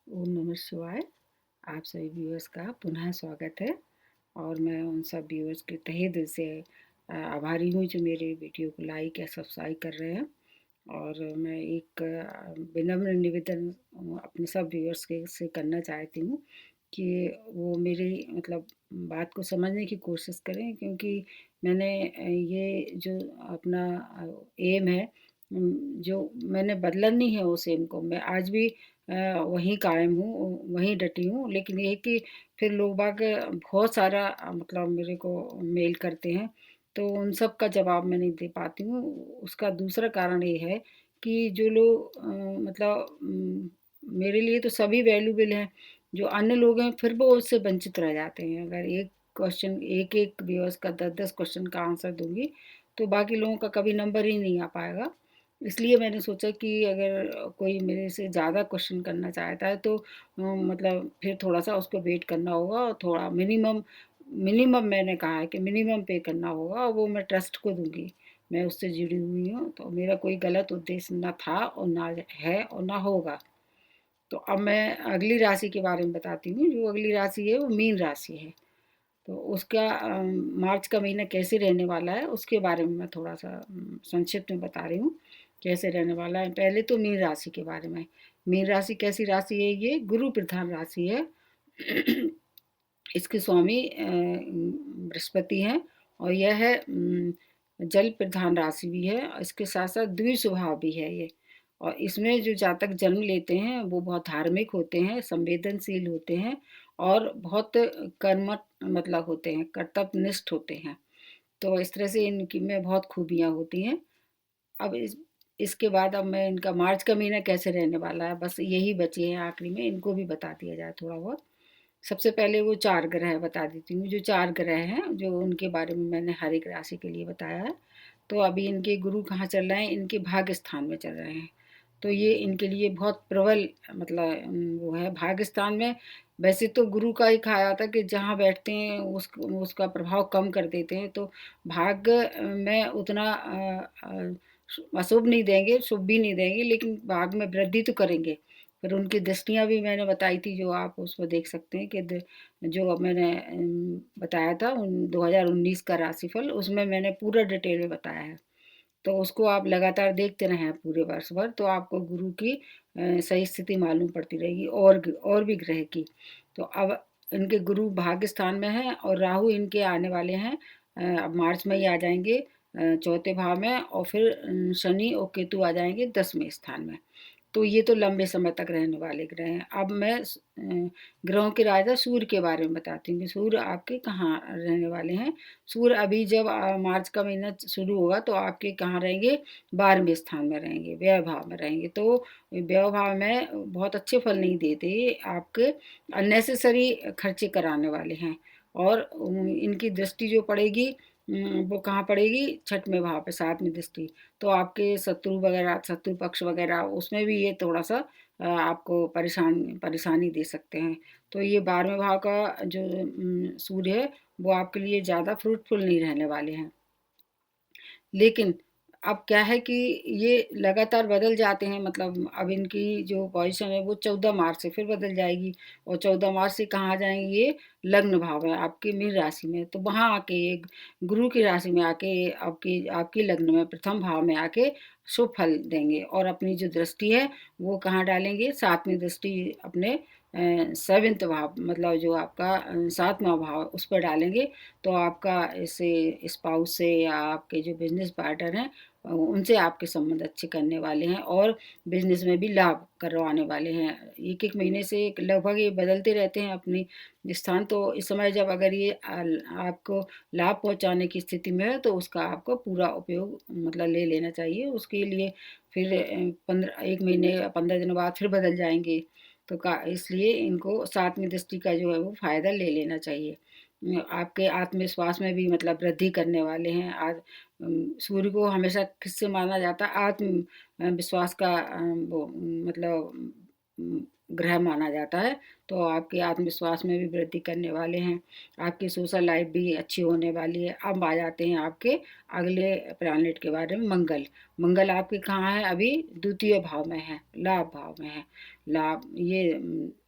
ओम नमः शिवाय। आप सभी व्यूअर्स का पुनः स्वागत है और मैं उन सब व्यूअर्स के तहे दिल से आभारी हूँ जो मेरे वीडियो को लाइक या सब्सक्राइब कर रहे हैं। और मैं एक विनम्र निवेदन अपने सब व्यूअर्स के से करना चाहती हूँ कि वो मेरी मतलब बात को समझने की कोशिश करें, क्योंकि मैंने ये जो अपना एम है, जो मैंने बदला नहीं है उस एम को। मैं आज भी वहीं कायम हूँ, वहीं डटी हूँ। लेकिन ये है कि फिर लोग बाग बहुत सारा मतलब मेरे को मेल करते हैं, तो उन सब का जवाब मैं नहीं दे पाती हूँ। उसका दूसरा कारण ये है कि जो लोग मतलब मेरे लिए तो सभी वैल्यूबल हैं, जो अन्य लोग हैं फिर वो उससे वंचित रह जाते हैं। अगर एक क्वेश्चन, एक एक व्यूअर्स का 10-10 क्वेश्चन का आंसर दूंगी तो बाकी लोगों का कभी नंबर ही नहीं आ पाएगा। इसलिए मैंने सोचा कि अगर कोई मेरे से ज़्यादा क्वेश्चन करना चाहता है तो मतलब फिर थोड़ा सा उसको वेट करना होगा, और थोड़ा मिनिमम मिनिमम मैंने कहा है कि मिनिमम पे करना होगा, और वो मैं ट्रस्ट को दूंगी। मैं उससे जुड़ी हुई हूँ, तो मेरा कोई गलत उद्देश्य ना था और ना है और ना होगा। तो अब मैं अगली राशि के बारे में बताती हूँ। जो अगली राशि है वो मीन राशि है। तो उसका मार्च का महीना कैसे रहने वाला है उसके बारे में मैं थोड़ा सा संक्षिप्त में बता रही हूँ कैसे रहने वाला है। पहले तो मीन राशि के बारे में। मीन राशि कैसी राशि है? ये गुरु प्रधान राशि है। इसके स्वामी बृहस्पति हैं, और यह है जल प्रधान राशि भी है। इसके साथ साथ द्विस्वभाव भी है ये। और इसमें जो जातक जन्म लेते हैं वो बहुत धार्मिक होते हैं, संवेदनशील होते हैं, और बहुत कर्मठ मतलब होते हैं, कर्तव्यनिष्ठ होते हैं। तो इस तरह से इनकी में बहुत खूबियाँ होती हैं। अब इसके बाद अब मैं इनका मार्च का महीना कैसे रहने वाला है, बस यही बचे हैं आखिरी में, इनको भी बता दिया जाए थोड़ा बहुत। सबसे पहले वो 4 ग्रह बता देती हूँ। जो 4 ग्रह हैं, जो उनके बारे में मैंने हर एक राशि के लिए बताया है। तो अभी इनके गुरु कहाँ चल रहे हैं? इनके भाग्य स्थान में चल रहे हैं। तो ये इनके लिए बहुत प्रबल मतलब वो है भाग्य स्थान में। वैसे तो गुरु का ही कहा जाता है कि जहाँ बैठते हैं उसका प्रभाव कम कर देते हैं। तो भाग्य में उतना अशुभ नहीं देंगे, शुभ भी नहीं देंगे, लेकिन भाग्य में वृद्धि तो करेंगे। फिर उनकी दृष्टियाँ भी मैंने बताई थी, जो आप उसमें देख सकते हैं कि जो अब मैंने बताया था 2019 का राशिफल, उसमें मैंने पूरा डिटेल में बताया है। तो उसको आप लगातार देखते रहें पूरे वर्ष भर, तो आपको गुरु की सही स्थिति मालूम पड़ती रहेगी, और भी ग्रह की। तो अब इनके गुरु भाग्य स्थान में हैं, और राहु इनके आने वाले हैं अब मार्च में ही आ जाएंगे चौथे भाव में, और फिर शनि और केतु आ जाएंगे 10वें स्थान में। तो ये तो लंबे समय तक रहने वाले ग्रह हैं। अब मैं ग्रहों के राजा सूर्य के बारे में बताती हूँ कि सूर्य आपके कहाँ रहने वाले हैं। सूर्य अभी जब मार्च का महीना शुरू होगा तो आपके कहाँ रहेंगे? 12वें स्थान में रहेंगे, व्यय भाव में रहेंगे। तो व्यय भाव में बहुत अच्छे फल नहीं देते, आपके अननेसेसरी खर्चे कराने वाले हैं। और इनकी दृष्टि जो पड़ेगी वो कहाँ पड़ेगी? 6वें भाव पे, 7वीं दृष्टि। तो आपके शत्रु वगैरह, शत्रु पक्ष वगैरह, उसमें भी ये थोड़ा सा आपको परेशानी दे सकते हैं। तो ये 12वें भाव का जो सूर्य है वो आपके लिए ज़्यादा फ्रूटफुल नहीं रहने वाले हैं। लेकिन अब क्या है कि ये लगातार बदल जाते हैं। मतलब अब इनकी जो पोजीशन है वो 14 मार्च से फिर बदल जाएगी, और 14 मार्च से कहाँ आ जाएंगे? ये लग्न भाव है आपके मीन राशि में, तो वहाँ आके ये गुरु की राशि में आके आपकी आपकी लग्न में प्रथम भाव में आके शुभ फल देंगे। और अपनी जो दृष्टि है वो कहाँ डालेंगे? 7वीं दृष्टि अपने 7th भाव, मतलब जो आपका 7वां भाव, उस पर डालेंगे। तो आपका इससे स्पाउस से या आपके जो बिजनेस पार्टनर हैं उनसे आपके संबंध अच्छे करने वाले हैं, और बिजनेस में भी लाभ करवाने वाले हैं। एक एक महीने से लगभग ये बदलते रहते हैं अपनी स्थान। तो इस समय जब अगर ये आपको लाभ पहुंचाने की स्थिति में है तो उसका आपको पूरा उपयोग मतलब ले लेना चाहिए। उसके लिए फिर 1 महीने या 15 दिन बाद फिर बदल जाएंगे। तो का इसलिए इनको 7वीं दृष्टि का जो है वो फायदा ले लेना चाहिए। आपके आत्मविश्वास में भी मतलब वृद्धि करने वाले हैं। आज सूर्य को हमेशा किससे माना जाता है? आत्म विश्वास का वो मतलब ग्रह माना जाता है, तो आपके आत्मविश्वास में भी वृद्धि करने वाले हैं। आपकी सोशल लाइफ भी अच्छी होने वाली है। अब आ जाते हैं आपके अगले प्लैनेट के बारे में, मंगल। मंगल आपके कहाँ है? अभी द्वितीय भाव में है, लाभ भाव में है। लाभ ये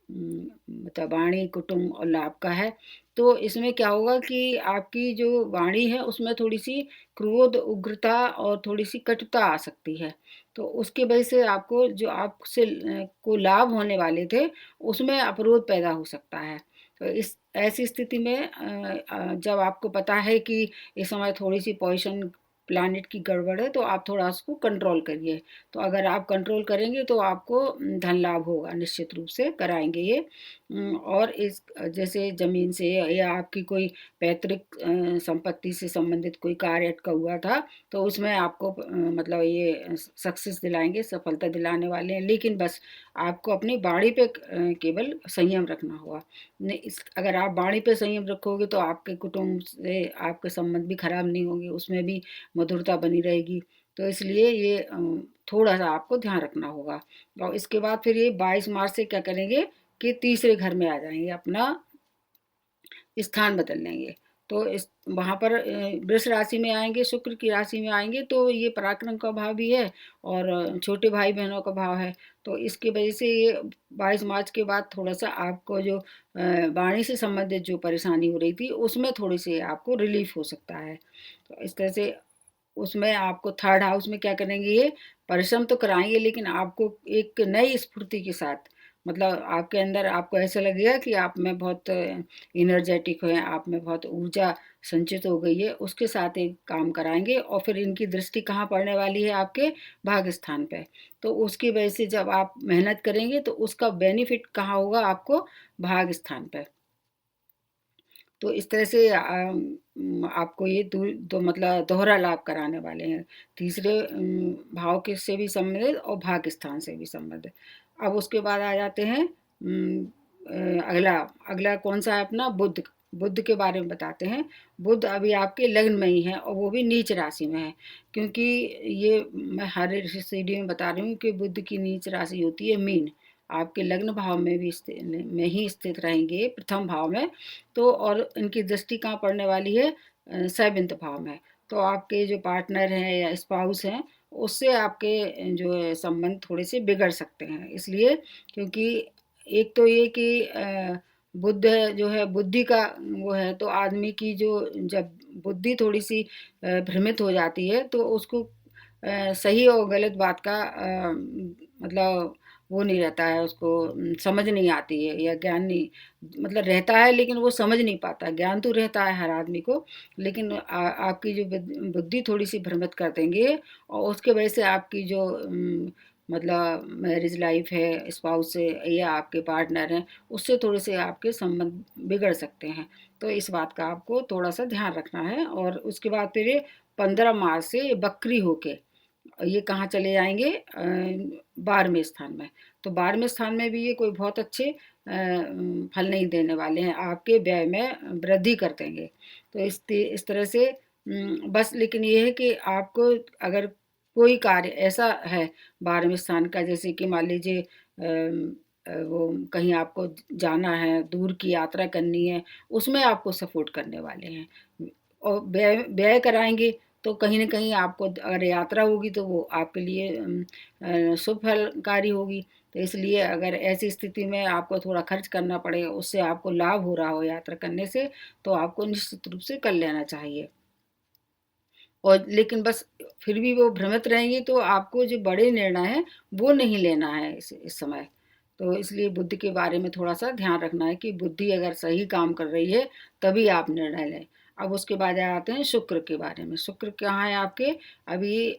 मतलब वाणी, कुटुंब और लाभ का है। तो इसमें क्या होगा कि आपकी जो वाणी है उसमें थोड़ी सी क्रोध, उग्रता और थोड़ी सी कटुता आ सकती है। तो उसकी वजह से आपको जो आपसे को लाभ होने वाले थे उसमें अवरोध पैदा हो सकता है। तो इस ऐसी स्थिति में जब आपको पता है कि इस समय थोड़ी सी पोजीशन प्लानिट की गड़बड़ है, तो आप थोड़ा उसको कंट्रोल करिए। तो अगर आप कंट्रोल करेंगे तो आपको धन लाभ होगा, निश्चित रूप से कराएंगे ये। और इस जैसे ज़मीन से या आपकी कोई पैतृक संपत्ति से संबंधित कोई कार्य अटका हुआ था, तो उसमें आपको मतलब ये सक्सेस दिलाएंगे, सफलता दिलाने वाले हैं। लेकिन बस आपको अपनी वाणी पे केवल संयम रखना होगा। अगर आप वाणी पे संयम रखोगे तो आपके कुटुंब से आपके संबंध भी खराब नहीं होंगे, उसमें भी मधुरता बनी रहेगी। तो इसलिए ये थोड़ा सा आपको ध्यान रखना होगा। और इसके बाद फिर ये 22 मार्च से क्या करेंगे कि तीसरे घर में आ जाएंगे, अपना स्थान बदल लेंगे। तो इस वहाँ पर वृष राशि में आएंगे, शुक्र की राशि में आएंगे, तो ये पराक्रम का भाव भी है और छोटे भाई बहनों का भाव है। तो इसकी वजह से ये 22 मार्च के बाद थोड़ा सा आपको जो वाणी से संबंधित जो परेशानी हो रही थी उसमें थोड़ी सी आपको रिलीफ हो सकता है। तो इस तरह से उसमें आपको थर्ड हाउस में क्या करेंगे, ये परिश्रम तो कराएंगे लेकिन आपको एक नई स्फूर्ति के साथ, मतलब आपके अंदर आपको ऐसा लगेगा कि आप में बहुत एनर्जेटिक है, आप में बहुत ऊर्जा संचित हो गई है, उसके साथ एक काम कराएंगे। और फिर इनकी दृष्टि कहाँ पड़ने वाली है? आपके भाग्य स्थान पे। तो उसकी वजह से जब आप मेहनत करेंगे तो उसका बेनिफिट कहाँ होगा? आपको भाग्य स्थान पे। तो इस तरह से आपको ये दो मतलब दोहरा लाभ कराने वाले हैं, तीसरे भाव के से भी संबंधित और भाग्य स्थान से भी संबंधित। अब उसके बाद आ जाते हैं अगला। अगला कौन सा है? अपना बुध। बुध के बारे में बताते हैं। बुध अभी आपके लग्न में ही है और वो भी नीच राशि में है। क्योंकि ये मैं हर सीढ़ी में बता रही हूँ कि बुध की नीच राशि होती है मीन। आपके लग्न भाव में भी में ही स्थित रहेंगे, प्रथम भाव में। तो और इनकी दृष्टि कहाँ पड़ने वाली है? सेवंथ भाव में। तो आपके जो पार्टनर हैं या स्पाउस हैं उससे आपके जो है संबंध थोड़े से बिगड़ सकते हैं, इसलिए क्योंकि एक तो ये कि बुद्ध जो है बुद्धि का वो है, तो आदमी की जो जब बुद्धि थोड़ी सी भ्रमित हो जाती है तो उसको सही और गलत बात का मतलब वो नहीं रहता है, उसको समझ नहीं आती है या ज्ञान नहीं, मतलब रहता है लेकिन वो समझ नहीं पाता। ज्ञान तो रहता है हर आदमी को, लेकिन आपकी जो बुद्धि थोड़ी सी भ्रमित कर देंगे और उसके वजह से आपकी जो मतलब मैरिज लाइफ है स्पाउस से या आपके पार्टनर हैं उससे थोड़े से आपके संबंध बिगड़ सकते हैं। तो इस बात का आपको थोड़ा सा ध्यान रखना है। और उसके बाद फिर ये 15 मार्च से ये बकरी होके ये कहाँ चले जाएंगे? 12वें स्थान में। तो 12वें स्थान में भी ये कोई बहुत अच्छे फल नहीं देने वाले हैं, आपके व्यय में वृद्धि कर देंगे। तो इस तरह से बस लेकिन ये है कि आपको अगर कोई कार्य ऐसा है 12वें स्थान का, जैसे कि मान लीजिए वो कहीं आपको जाना है, दूर की यात्रा करनी है, उसमें आपको सपोर्ट करने वाले हैं और व्यय व्यय कराएंगे। तो कहीं न कहीं आपको अगर यात्रा होगी तो वो आपके लिए शुभ फलकारी होगी। तो इसलिए अगर ऐसी स्थिति में आपको थोड़ा खर्च करना पड़े, उससे आपको लाभ हो रहा हो यात्रा करने से, तो आपको निश्चित रूप से कर लेना चाहिए। और लेकिन बस फिर भी वो भ्रमित रहेंगी तो आपको जो बड़े निर्णय हैं वो नहीं लेना है इस समय। तो इसलिए बुद्धि के बारे में थोड़ा सा ध्यान रखना है कि बुद्धि अगर सही काम कर रही है तभी आप निर्णय लें। अब उसके बाद आते हैं शुक्र के बारे में। शुक्र कहाँ है आपके? अभी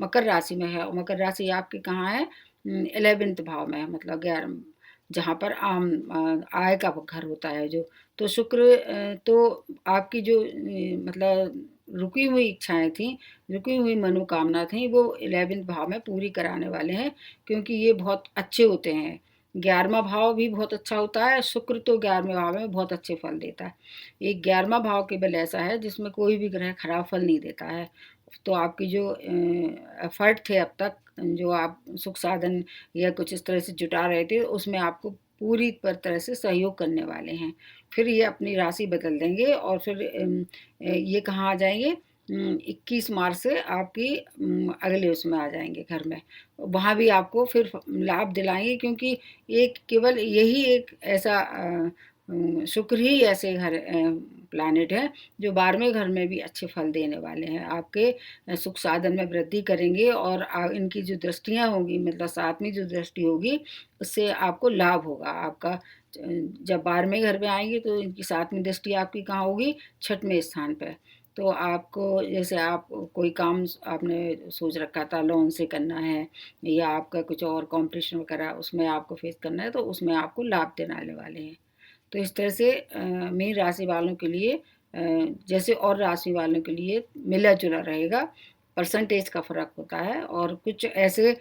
मकर राशि में है और मकर राशि आपकी कहाँ है? 11वें भाव में है, मतलब 11 जहाँ पर आम आय का घर होता है जो। तो शुक्र तो आपकी जो मतलब रुकी हुई इच्छाएं थी, रुकी हुई मनोकामना थी, वो 11वें भाव में पूरी कराने वाले हैं, क्योंकि ये बहुत अच्छे होते हैं। 11वां भाव भी बहुत अच्छा होता है, शुक्र तो 11वें भाव में बहुत अच्छे फल देता है। ये 11वां भाव केवल ऐसा है जिसमें कोई भी ग्रह खराब फल नहीं देता है। तो आपकी जो एफर्ट थे अब तक, जो आप सुख साधन या कुछ इस तरह से जुटा रहे थे, उसमें आपको पूरी तरह से सहयोग करने वाले हैं। फिर ये अपनी राशि बदल देंगे और फिर ये कहाँ आ जाएंगे, 21 मार्च से आपकी अगले उसमें आ जाएंगे घर में। वहाँ भी आपको फिर लाभ दिलाएंगे, क्योंकि एक केवल यही एक ऐसा शुक्र ही ऐसे घर प्लानिट है जो 12वें घर में भी अच्छे फल देने वाले हैं, आपके सुख साधन में वृद्धि करेंगे। और इनकी जो दृष्टियां होंगी, मतलब 7वीं जो दृष्टि होगी, उससे आपको लाभ होगा। आपका जब 12वें घर में आएंगे तो इनकी 7वीं दृष्टि आपकी कहाँ होगी, 6वें स्थान पर। तो आपको जैसे आप कोई काम आपने सोच रखा था लोन से करना है, या आपका कुछ और कंपटीशन वगैरह उसमें आपको फेस करना है, तो उसमें आपको लाभ देने वाले हैं। तो इस तरह से मीन राशि वालों के लिए जैसे और राशि वालों के लिए मिला जुला रहेगा, परसेंटेज का फ़र्क होता है। और कुछ ऐसे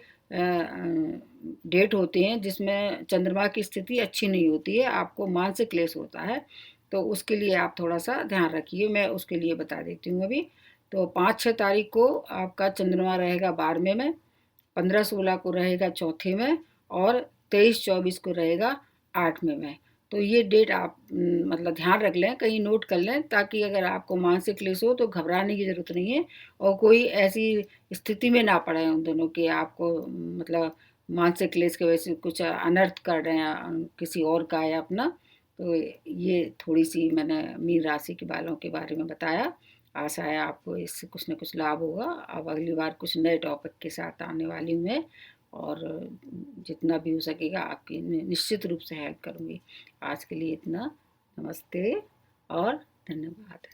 डेट होते हैं जिसमें चंद्रमा की स्थिति अच्छी नहीं होती है, आपको मानसिक क्लेश होता है, तो उसके लिए आप थोड़ा सा ध्यान रखिए। मैं उसके लिए बता देती हूँ अभी। तो 5-6 तारीख को आपका चंद्रमा रहेगा 12वें में, 15-16 को रहेगा चौथे में, और 23-24 को रहेगा 8वें में। तो ये डेट आप मतलब ध्यान रख लें, कहीं नोट कर लें, ताकि अगर आपको मानसिक क्लेश हो तो घबराने की ज़रूरत नहीं है, और कोई ऐसी स्थिति में ना पड़े उन दोनों के आपको मतलब मानसिक क्लेश की वजह से कुछ अनर्थ कर रहे हैं किसी और का या अपना। तो ये थोड़ी सी मैंने मीन राशि के बालों के बारे में बताया। आशा है आपको इससे कुछ न कुछ लाभ होगा। अब अगली बार कुछ नए टॉपिक के साथ आने वाली हूँ मैं, और जितना भी हो सकेगा आपकी निश्चित रूप से हेल्प करूँगी। आज के लिए इतना। नमस्ते और धन्यवाद।